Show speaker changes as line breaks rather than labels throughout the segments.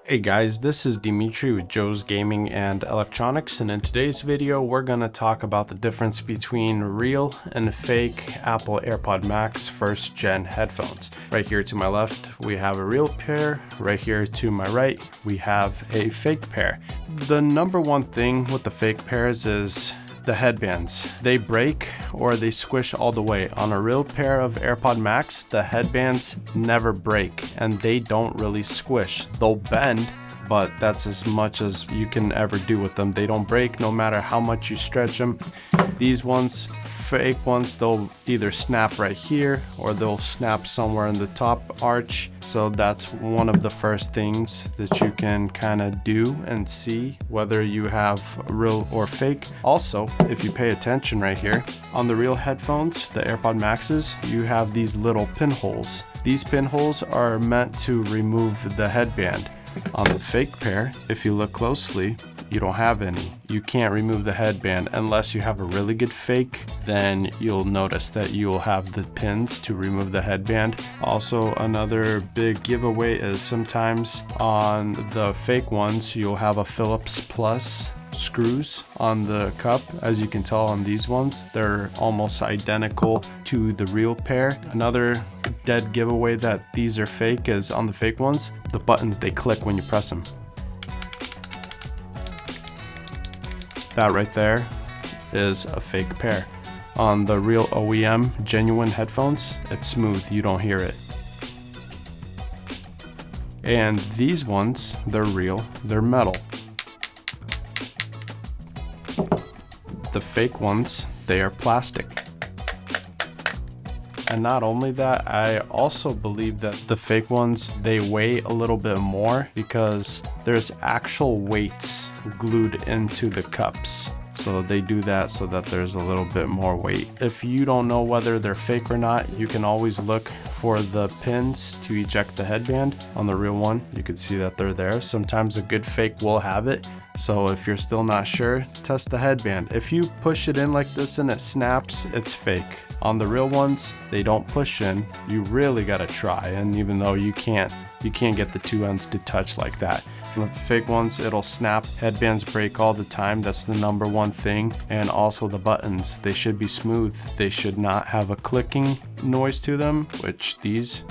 Hey guys, this is Dimitri with Joe's Gaming and Electronics, and in today's video we're going to talk about the difference between real and fake Apple AirPods Max 1st Gen headphones. Right here to my left we have a real pair, right here to my right we have a fake pair. The number one thing with the fake pairs is the headbands. They break or they squish all the way. On a real pair of AirPods Max, the headbands never break and they don't really squish. They'll bend, but that's as much as you can ever do with them. They don't break no matter how much you stretch them. These ones, fake ones, they'll either snap right here or they'll snap somewhere in the top arch. So that's one of the first things that you can kind of do and see whether you have real or fake. Also, if you pay attention right here, on the real headphones, the AirPods Maxes, you have these little pinholes. These pinholes are meant to remove the headband. On the fake pair, if you look closely, you don't have any. You can't remove the headband unless you have a really good fake, then you'll notice that you'll have the pins to remove the headband. Also, another big giveaway is sometimes on the fake ones, you'll have a Phillips Plus screws on the cup. As you can tell on these ones, they're almost identical to the real pair. Another dead giveaway that these are fake is on the fake ones, the buttons, they click when you press them. That right there is a fake pair. On the real OEM genuine headphones, it's smooth, you don't hear it. And these ones, they're real, they're metal. The fake ones, they are plastic. And not only that, I also believe that the fake ones, they weigh a little bit more because there's actual weights glued into the cups. So they do that so that there's a little bit more weight. If you don't know whether they're fake or not, you can always look for the pins to eject the headband. On the real one, you can see that they're there. Sometimes a good fake will have it. So if you're still not sure, test the headband. If you push it in like this and it snaps, it's fake. On the real ones, they don't push in. You really gotta try. And even though you can't get the two ends to touch like that. From the fake ones, it'll snap. Headbands break all the time. That's the number one thing. And also the buttons, they should be smooth. They should not have a clicking noise to them, which these,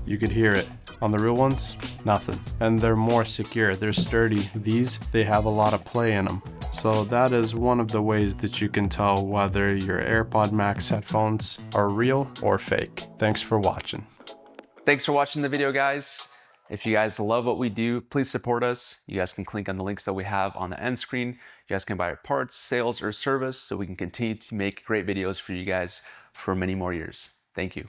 you could hear it. On the real ones, nothing. And they're more secure, they're sturdy. These, they have a lot of play in them. So that is one of the ways that you can tell whether your AirPods Max headphones are real or fake. Thanks for watching.
Thanks for watching the video, guys. If you guys love what we do, please support us. You guys can click on the links that we have on the end screen. You guys can buy our parts, sales, or service so we can continue to make great videos for you guys for many more years. Thank you.